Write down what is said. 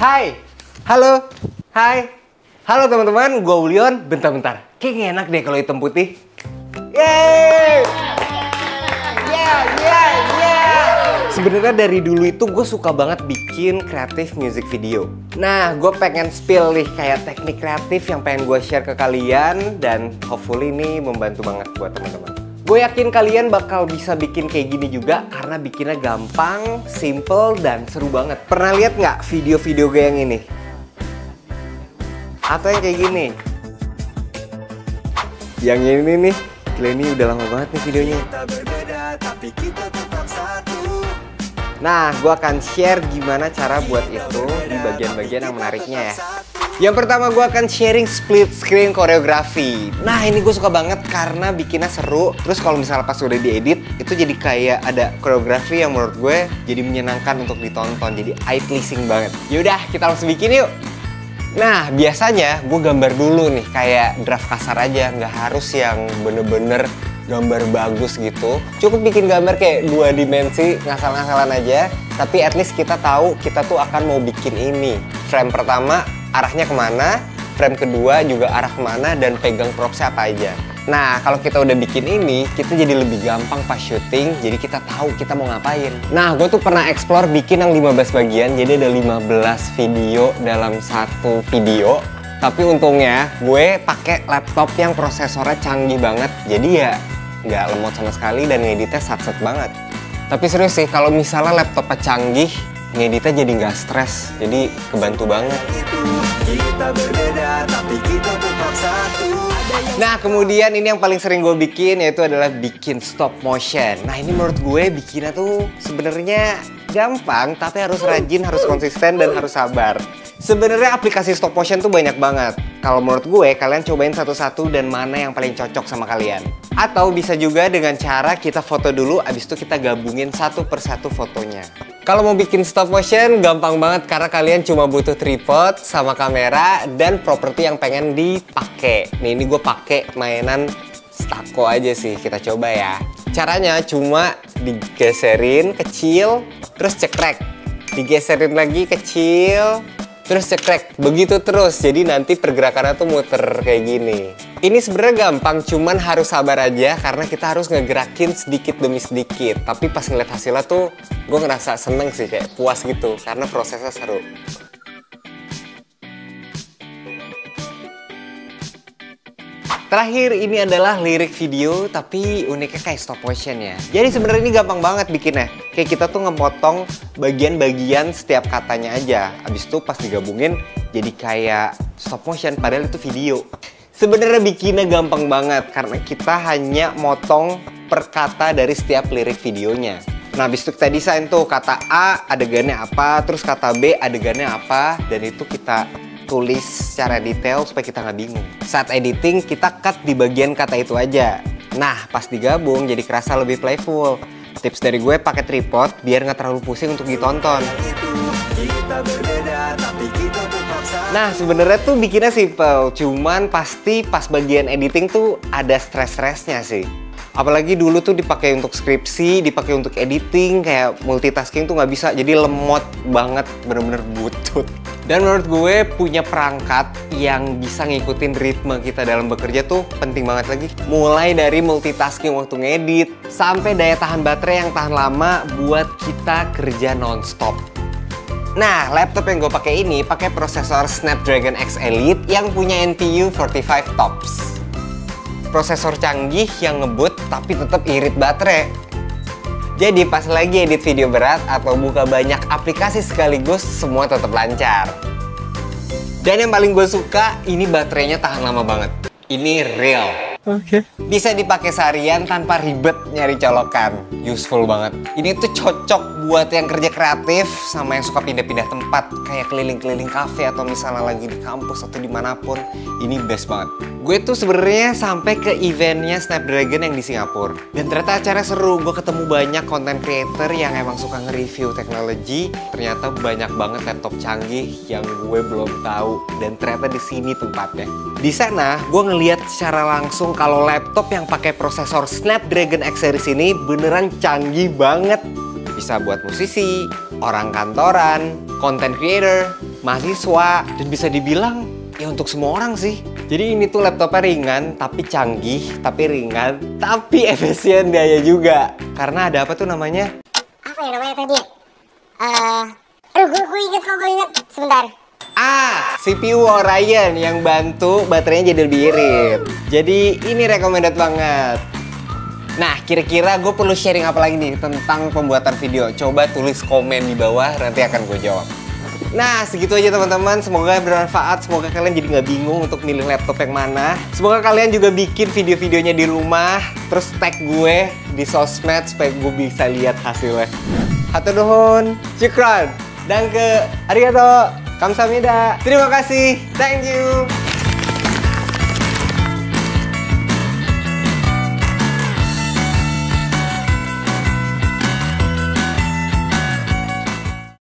Hai, halo, hai, halo teman-teman, gue Ulion. Bentar-bentar, kayaknya enak deh kalau hitam putih. Yeay, Sebenarnya dari dulu itu gue suka banget bikin kreatif music video. Nah, gue pengen spill nih kayak teknik kreatif yang pengen gue share ke kalian dan hopefully ini membantu banget buat teman-teman. Gue yakin kalian bakal bisa bikin kayak gini juga karena bikinnya gampang, simple, dan seru banget. Pernah lihat nggak video-video gue yang ini? Atau yang kayak gini? Yang ini nih, gila ini udah lama banget nih videonya. Nah, gue akan share gimana cara buat itu di bagian-bagian yang menariknya ya. Yang pertama gue akan sharing split screen koreografi. Nah ini gue suka banget karena bikinnya seru. Terus kalau misalnya pas udah diedit, itu jadi kayak ada koreografi yang menurut gue jadi menyenangkan untuk ditonton. Jadi eye pleasing banget. Yaudah kita langsung bikin yuk. Nah biasanya gue gambar dulu nih kayak draft kasar aja. Nggak harus yang bener-bener gambar bagus gitu. Cukup bikin gambar kayak 2 dimensi, ngasal-ngasalan aja. Tapi at least kita tahu kita tuh akan mau bikin ini. Frame pertama arahnya kemana, frame kedua juga arah kemana, dan pegang propsnya apa aja. Nah, kalau kita udah bikin ini, kita jadi lebih gampang pas syuting, jadi kita tahu kita mau ngapain. Nah, gue tuh pernah explore bikin yang 15 bagian, jadi ada 15 video dalam satu video. Tapi untungnya, gue pakai laptop yang prosesornya canggih banget, jadi ya nggak lemot sama sekali dan ngeditnya sat-set banget. Tapi serius sih, kalau misalnya laptopnya canggih, ngeditnya jadi nggak stres, jadi kebantu banget. Nah kemudian ini yang paling sering gue bikin yaitu adalah bikin stop motion. Nah ini menurut gue bikinnya tuh sebenarnya gampang tapi harus rajin, harus konsisten, dan harus sabar. Sebenarnya aplikasi stop motion tuh banyak banget. Kalau menurut gue kalian cobain satu-satu dan mana yang paling cocok sama kalian. Atau bisa juga dengan cara kita foto dulu, abis itu kita gabungin satu persatu fotonya. Kalau mau bikin stop motion gampang banget karena kalian cuma butuh tripod sama kamera dan properti yang pengen dipakai. Nih ini gue pakai mainan Stako aja sih, kita coba ya. Caranya cuma digeserin kecil, terus cekrek. Digeserin lagi kecil, terus cekrek. Begitu terus, jadi nanti pergerakannya tuh muter kayak gini. Ini sebenarnya gampang, cuman harus sabar aja karena kita harus ngegerakin sedikit demi sedikit. Tapi pas ngeliat hasilnya tuh, gue ngerasa seneng sih, kayak puas gitu karena prosesnya seru. Terakhir ini adalah lirik video, tapi uniknya kayak stop motion ya. Jadi sebenarnya ini gampang banget bikinnya. Kayak kita tuh ngepotong bagian-bagian setiap katanya aja. Abis itu pas digabungin jadi kayak stop motion, padahal itu video. Sebenarnya bikinnya gampang banget karena kita hanya motong per kata dari setiap lirik videonya. Nah abis itu kita desain tuh kata A adegannya apa, terus kata B adegannya apa, dan itu kita tulis secara detail supaya kita nggak bingung. Saat editing kita cut di bagian kata itu aja. Nah pas digabung jadi kerasa lebih playful. Tips dari gue pakai tripod biar nggak terlalu pusing untuk ditonton. Nah sebenarnya tuh bikinnya simple, cuman pasti pas bagian editing tuh ada stres-stresnya sih. Apalagi dulu tuh dipakai untuk skripsi, dipakai untuk editing, kayak multitasking tuh nggak bisa, jadi lemot banget, bener-bener butut. Dan menurut gue punya perangkat yang bisa ngikutin ritme kita dalam bekerja tuh penting banget lagi. Mulai dari multitasking waktu ngedit, sampai daya tahan baterai yang tahan lama buat kita kerja non-stop. Nah, laptop yang gue pakai ini pakai prosesor Snapdragon X Elite yang punya NPU 45 TOPS. Prosesor canggih yang ngebut tapi tetap irit baterai. Jadi pas lagi edit video berat atau buka banyak aplikasi sekaligus, semua tetap lancar. Dan yang paling gue suka, ini baterainya tahan lama banget. Ini real. Oke. Bisa dipakai seharian tanpa ribet nyari colokan. Useful banget. Ini tuh cocok buat yang kerja kreatif sama yang suka pindah-pindah tempat, kayak keliling-keliling kafe atau misalnya lagi di kampus atau dimanapun. Ini best banget. Gue tuh sebenarnya sampai ke eventnya Snapdragon yang di Singapura. Dan ternyata acara seru. Gue ketemu banyak content creator yang emang suka nge-review teknologi. Ternyata banyak banget laptop canggih yang gue belum tahu. Dan ternyata di sini tempatnya. Di sana gue ngeliat secara langsung kalau laptop yang pakai prosesor Snapdragon X Series ini beneran canggih banget. Bisa buat musisi, orang kantoran, content creator, mahasiswa, dan bisa dibilang ya untuk semua orang sih. Jadi ini tuh laptopnya ringan, tapi canggih, tapi ringan, tapi efisien daya juga. Karena ada apa tuh namanya? Apa ya namanya tadi? Gue inget. Sebentar. CPU Orion yang bantu baterainya jadi lebih irit. Jadi ini recommended banget. Nah, kira-kira gue perlu sharing apa lagi nih tentang pembuatan video? Coba tulis komen di bawah, nanti akan gue jawab. Nah, segitu aja teman-teman. Semoga bermanfaat. Semoga kalian jadi nggak bingung untuk milih laptop yang mana. Semoga kalian juga bikin video-videonya di rumah, terus tag gue di sosmed supaya gue bisa lihat hasilnya. Hatur nuhun, syukran, danke, arigato, kamsahamnida. Terima kasih, thank you.